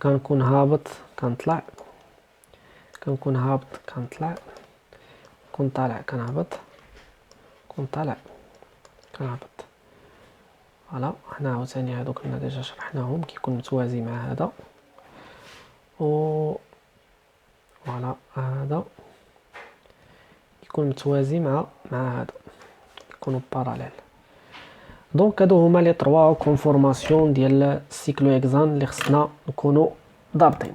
كنكون هابط كنطلع، كنكون هابط كنطلع، كون طالع كنهبط، كون طالع كنهبط. فوالا هنا عاوتاني هادوك كنا ديجا شرحناهم، كيكون متوازي مع هذا، و فوالا هذا يكون متوازي مع هذا، يكونوا باراليل. دونك هادو هما لي 3 كونفورماسيون ديال السيكلوهكزان اللي خصنا نكونوا ضابطين.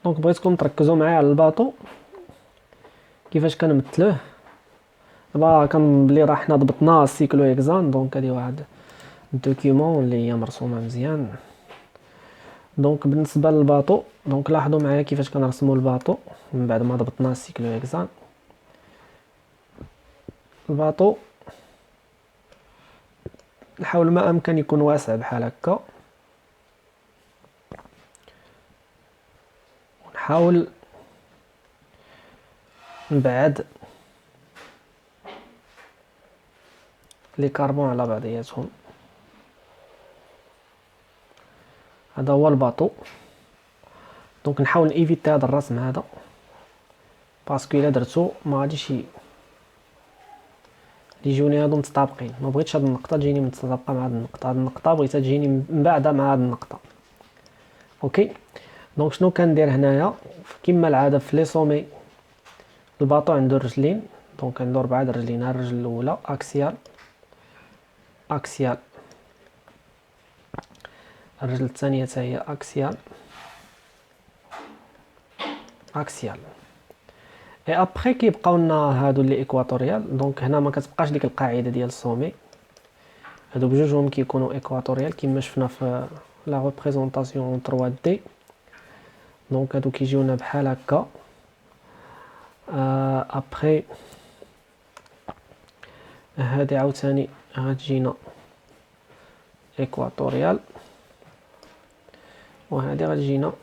دونك بغيتكم تركزوا معايا على الباطو كيفاش كنمثلوه. دابا كنظن بلي راه حنا ضبطنا السيكلوهكزان، دونك هادي واحد الدوكيومون اللي هي مرسومه مزيان. دونك بالنسبه للباطو، دونك لاحظوا معايا كيفاش كنرسموا الباطو من بعد ما ضبطنا السيكلوهكزان. الباطو نحاول ما امكن يكون واسع بحال هكا، ونحاول نبعد لي كاربون على بعضياتهم. هذا هو الباطو. دونك نحاول ايفيتي هذا الرسم هذا، باسكو الا درتو ما غاديش يجوني هادو متطابقين. ما بغيتش هاد النقطه تجيني متطابقه مع هاد النقطه، هاد النقطه بغيتها تجيني مبعده مع هاد النقطه. اوكي، دونك شنو كندير هنايا؟ كما العاده في لي سومي الباطو عنده رجلين، دونك عنده 4 رجلين. الرجل الاولى اكسيال، اكسيال، الرجل الثانيه حتى هي اكسيال، اكسيال. اي ابخي كيبقاو لنا هادو اللي ايكواتوريال. دونك هنا ما كتبقاش ديك القاعده ديال السومي، هادو بجوجهم كيكونوا ايكواتوريال كما شفنا في لا ريبريزونطاسيون 3 دي. دونك هادو كيجيونا بحال هكا. ابخي هادي عاوتاني غتجينا ايكواتوريال، وهادي غتجينا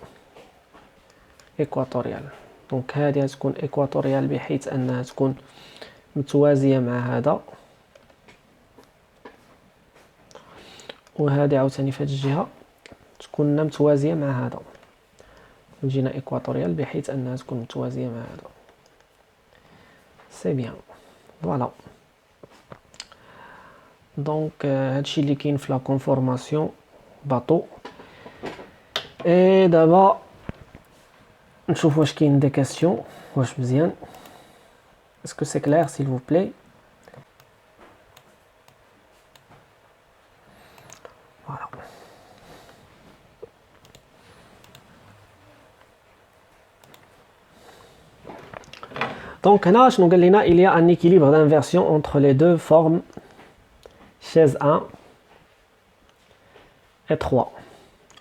ايكواتوريال. دونك هادي غتكون ايكواتوريال بحيث انها تكون متوازيه مع هذا، وهادي عاوتاني في هاد الجهه تكون متوازيه مع هذا، وتجينا ايكواتوريال بحيث انها تكون متوازيه مع هذا. سي بيان، فوالا. دونك هادشي اللي كاين في لا كونفورماسيون باطو. اي دابا نشوف واش كاين دي كاستيون، واش مزيان. اسكو سي كلير s'il vous plaît؟ فوالا. دونك هنا شنو قال لنا؟ il y a un équilibre d'inversion entre les deux formes chaise 1 et 3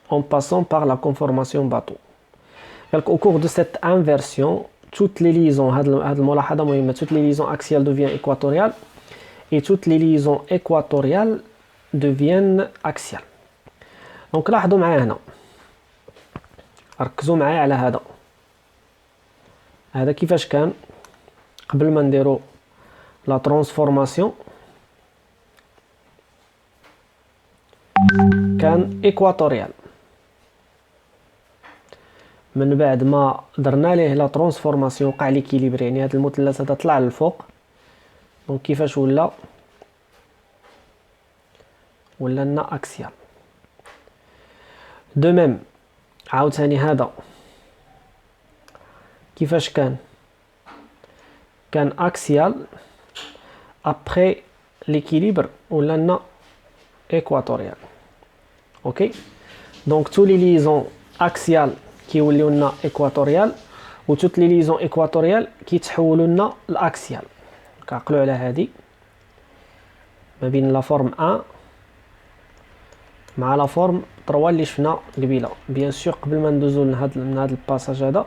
en passant par la conformation bateau. Donc au cours de cette inversion, toutes les liaisons, toutes les liaisons axiales deviennent équatoriales et toutes les liaisons équatoriales deviennent axiales. Donc لاحظوا معايا هنا، ركزوا معايا على هذا. هذا كيفاش كان قبل ما نديرو لا ترانسفورماسيون؟ كان ايكواتوريال. من بعد ما درنا ليه لا ترانسفورماسيون وقع ليكيليبر، يعني هذا المثلث هذا طلع للفوق. دونك كيفاش ولا لنا اكسيال. دو ميم عاوتاني هذا كيفاش كان اكسيال، ابخي ليكيليبر ولا لنا ايكواتوريال. اوكي، دونك تو لي ليزون اكسيال كيوليو لنا ايكواتوريال، و توت لي ليزون ايكواتوريال كيتحولوا لنا الاكسيال. كنعقلوا على هادي ما بين لا فورم 1 مع لا فورم 3 اللي شفنا قبيله. بيان سور قبل ما ندوزو من هاد الباساج هذا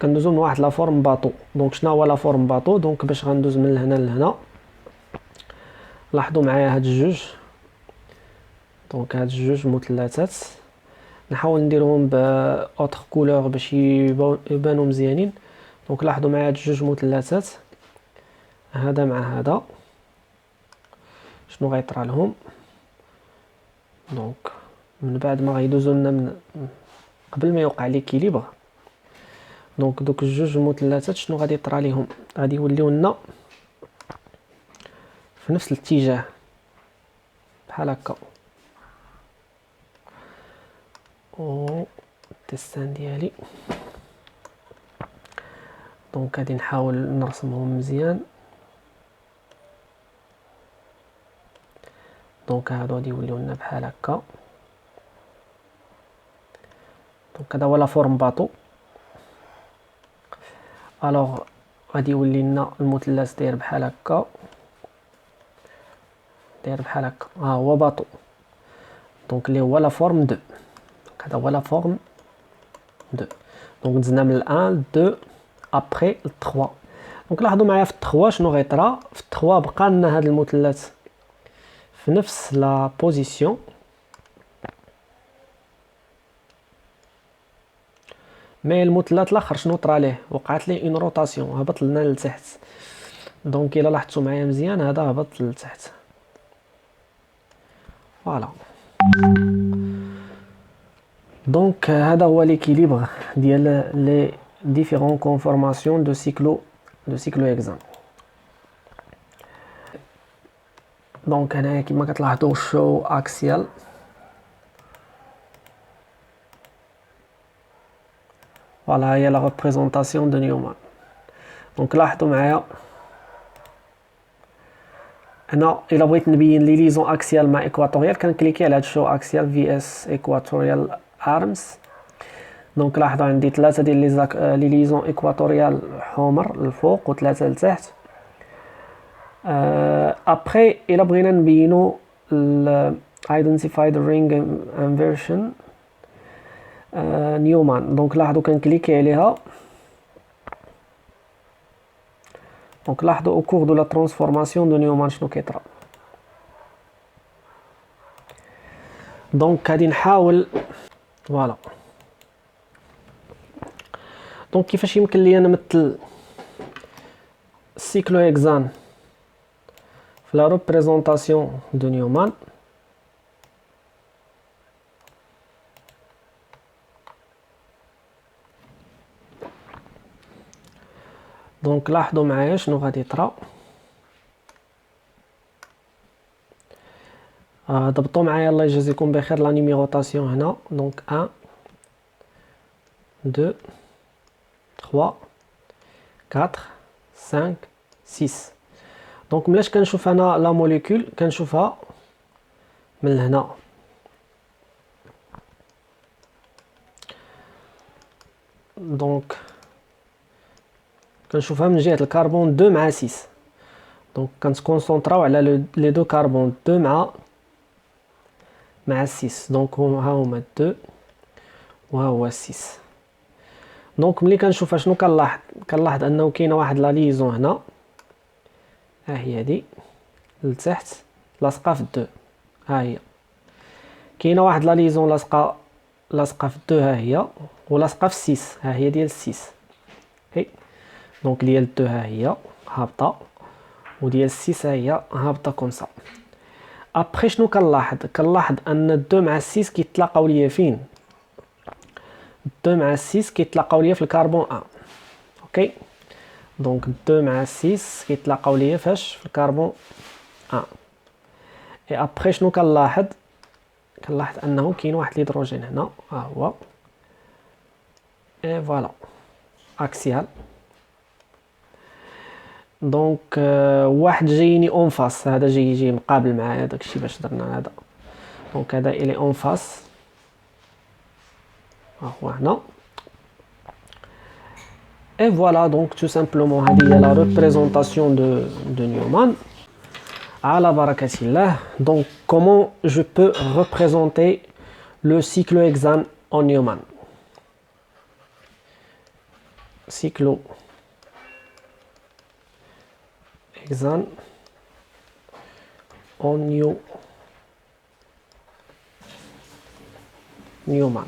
كندوزو من واحد لا فورم باطو. دونك شنو هو لا فورم باطو؟ دونك باش غندوز من هنا لهنا، لاحظوا معايا هاد الجوج. دونك هاد الجوج مثلثات نحاول نديرهم باوتر كولور باش يبانوا مزيانين. دونك لاحظوا معايا هاد جوج مثلثات، هذا مع هذا شنو غيطرى لهم. دونك من بعد ما غيدوزو لنا من قبل ما يوقع ليكيليبر، دونك دوك الجوج مثلثات شنو غادي يطرى ليهم، غادي يوليو لنا في نفس الاتجاه بحال هكا. او التستان ديالي، دونك غادي نحاول نرسمهم مزيان. دونك هادو غادي يوليو لنا بحال هكا. دونك هذا هو لا فورم باطو. الوغ غادي يولي لنا المثلث داير بحال هكا، داير بحال هكا، ها هو باطو. دونك اللي هو لا فورم 2. هذا هو لا فورم 2. دونك دزنا من 1 2 ابري 3. دونك لاحظوا معايا في 3 شنو غيطرا. في 3 بقى لنا هذا المثلث في نفس لا بوزيسيون، مي المثلث الاخر شنو طرا ليه، وقعت ليه اون روتاسيون، هبط لنا لتحت. دونك الا لاحظتوا معايا مزيان هذا هبط لتحت. فوالا. دونك هذا هو ليكيليبر ديال لي ديفيرون كونفورماسيون دو سيكلو هكزان. دونك هنايا كما كتلاحظوا شو اكسيال. فوالا هي لا ريبريزونطاسيون دو نيومان. دونك لاحظوا معايا هنا الا بغيت نبين لي ليزون اكسيال مع ايكواتوريال كنكليكي على هاد شو اكسيال في اس ايكواتوريال ارمز. دونك لاحظوا عندي 3 ديال لي ليزون ايكواتوريال حمر الفوق و 3 لتحت. ابري الا بغينا نبينو identified ring inversion نيومان. دونك لاحظوا كنكليكي عليها. دونك لاحظوا au cours de la transformation de نيومان شنو كيطرا. دونك غادي نحاول فوالا. دونك كيفاش يمكن لي نمثل السيكلو هكزان في لا ريبريزونطاسيون دو نيومان. دونك لاحظوا معايا شنو غادي يطرا. ضبطوا معايا الله يجازيكم بخير لا نيميروطاسيون هنا. دونك 1 2 3 4 5 6. دونك ملاش كنشوف انا لا موليكول كنشوفها من هنا. دونك كنشوفها من جهه الكربون 2 مع 6. دونك كنتكونسونطراو على لي دو كربون 2 مع 6. دونك ها هما 2 وها هو 6. دونك ملي كنشوفها شنو كنلاحظ انه كاينه واحد لا ليزون هنا، ها هي هادي لتحت لاصقه في 2. ها هي كاينه واحد لا ليزون لاصقه في 2، ها هي ولاصقه في 6، ها هي ديال 6. هي دونك ديال 2 ها هي هابطه وديال 6 ها هي هابطه كومسا. ابري شنو كنلاحظ ان 2 مع 6 كيتلاقاو ليا فين. 2 مع 6 كيتلاقاو ليا في الكربون 1. اوكي دونك 2 مع 6 كيتلاقاو ليا فاش في الكربون 1. اي ابري شنو كنلاحظ انه كاين واحد الهيدروجين هنا، ها هو اي فوالا اكسيال. دونك واحد جايني اون فاس، هذا جاي مقابل معايا داكشي باش درنا هذا. دونك هذا الي اون فاس، ها هو هنا. Et voilà donc tout simplement هذه هي la représentation de Newman. على بركة الله. Donc comment je peux représenter le cyclohexane en Newman. Cyclohexane en Newman.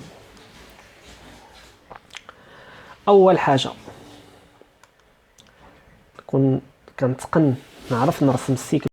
اول حاجه كنتقن نعرف نرسم السيكل